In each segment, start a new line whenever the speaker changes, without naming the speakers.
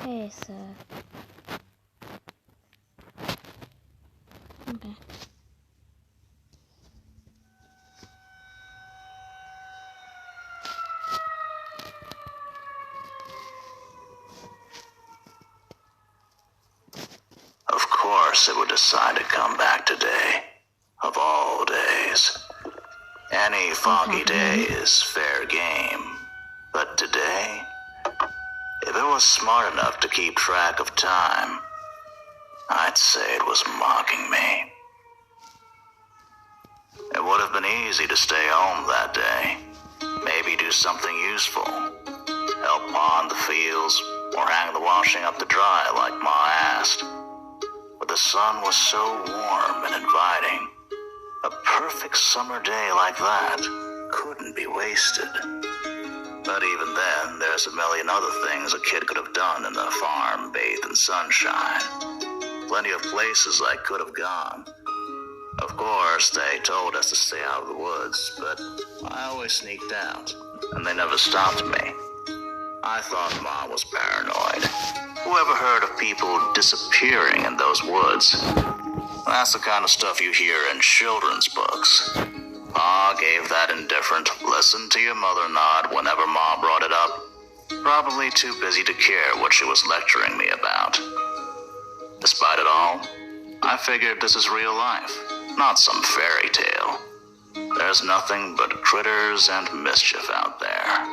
Okay, so... Okay.
Of course it would decide to come back today. Of all days. Any foggy day is fair game. But today, if it was smart enough to keep track of time, I'd say it was mocking me. It would have been easy to stay home that day. Maybe do something useful. Help pond the fields, or hang the washing up to dry like Ma asked. But the sun was so warm and inviting. A perfect summer day like that couldn't be wasted. But even then, there's a million other things a kid could have done in the farm bathed in sunshine. Plenty of places I could have gone. Of course, they told us to stay out of the woods, but I always sneaked out, and they never stopped me. I thought Mom was paranoid. Whoever heard of people disappearing in those woods? That's the kind of stuff you hear in children's books. Pa gave that indifferent, listen to your mother nod whenever Ma brought it up. Probably too busy to care what she was lecturing me about. Despite it all, I figured this is real life, not some fairy tale. There's nothing but critters and mischief out there.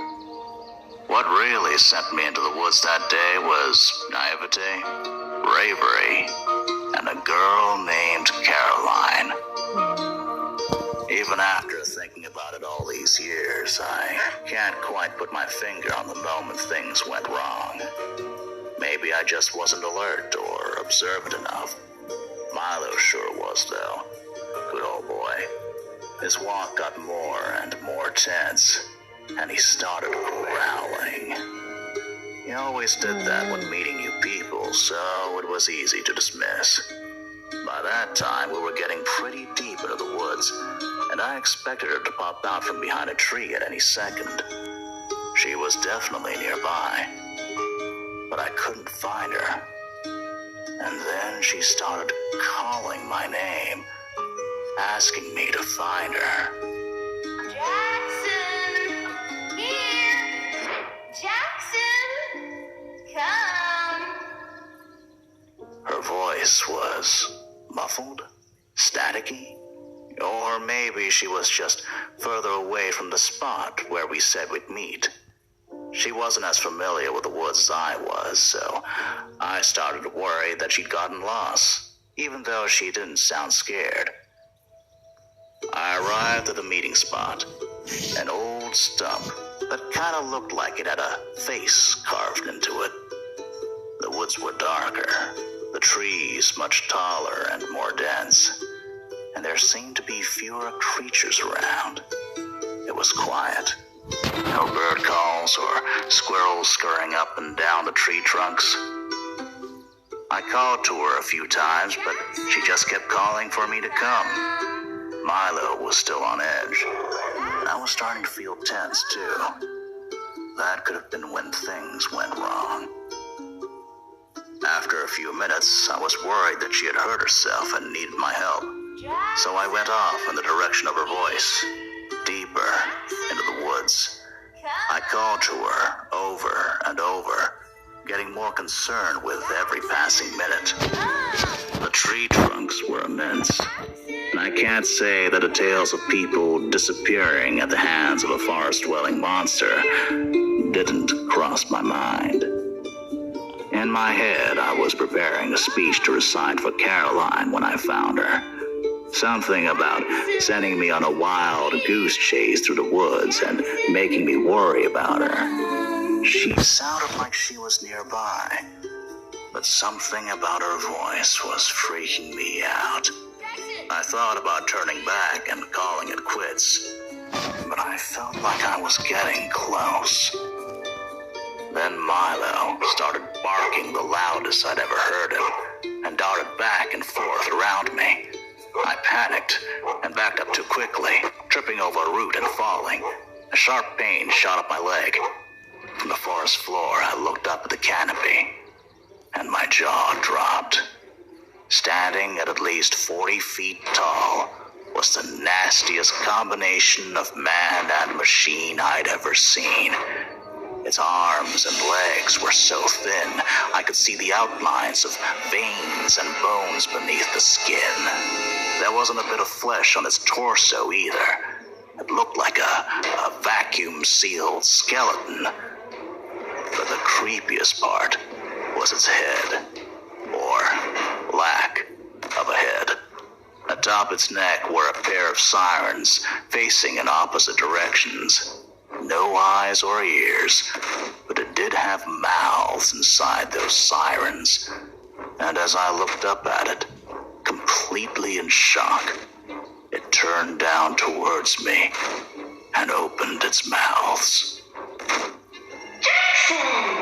What really sent me into the woods that day was naivete, bravery, and a girl named Caroline. Even after thinking about it all these years, I can't quite put my finger on the moment things went wrong. Maybe I just wasn't alert or observant enough. Milo sure was, though. Good old boy. His walk got more and more tense, and he started growling. He always did that when meeting new people, so it was easy to dismiss. By that time, we were getting pretty deep into the woods, and I expected her to pop out from behind a tree at any second. She was definitely nearby, but I couldn't find her. And then she started calling my name, asking me to find her.
Jackson! Here! Jackson! Come!
Her voice was muffled, staticky, or maybe she was just further away from the spot where we said we'd meet. She wasn't as familiar with the woods as I was, so I started to worry that she'd gotten lost, even though she didn't sound scared. I arrived at the meeting spot, an old stump that kind of looked like it had a face carved into it. The woods were darker, the trees much taller and more dense, and there seemed to be fewer creatures around. It was quiet. No bird calls or squirrels scurrying up and down the tree trunks. I called to her a few times, but she just kept calling for me to come. Milo was still on edge, and I was starting to feel tense too. That could have been when things went wrong. After a few minutes, I was worried that she had hurt herself and needed my help. So I went off in the direction of her voice, deeper into the woods. I called to her over and over, getting more concerned with every passing minute. The tree trunks were immense, and I can't say that the tales of people disappearing at the hands of a forest-dwelling monster didn't cross my mind. In my head, I was preparing a speech to recite for Caroline when I found her. Something about sending me on a wild goose chase through the woods and making me worry about her. She sounded like she was nearby, but something about her voice was freaking me out. I thought about turning back and calling it quits, but I felt like I was getting close. Then Milo started barking the loudest I'd ever heard him and darted back and forth around me. I panicked and backed up too quickly, tripping over a root and falling. A sharp pain shot up my leg. From the forest floor, I looked up at the canopy. jaw dropped. Standing at least 40 feet tall was the nastiest combination of man and machine I'd ever seen. Its arms and legs were so thin, I could see the outlines of veins and bones beneath the skin. There wasn't a bit of flesh on its torso either. It looked like a vacuum-sealed skeleton. But the creepiest part was its head, or lack of a head. Atop its neck were a pair of sirens facing in opposite directions. No eyes or ears, but it did have mouths inside those sirens. And as I looked up at it, completely in shock, it turned down towards me and opened its mouths.
Jackson!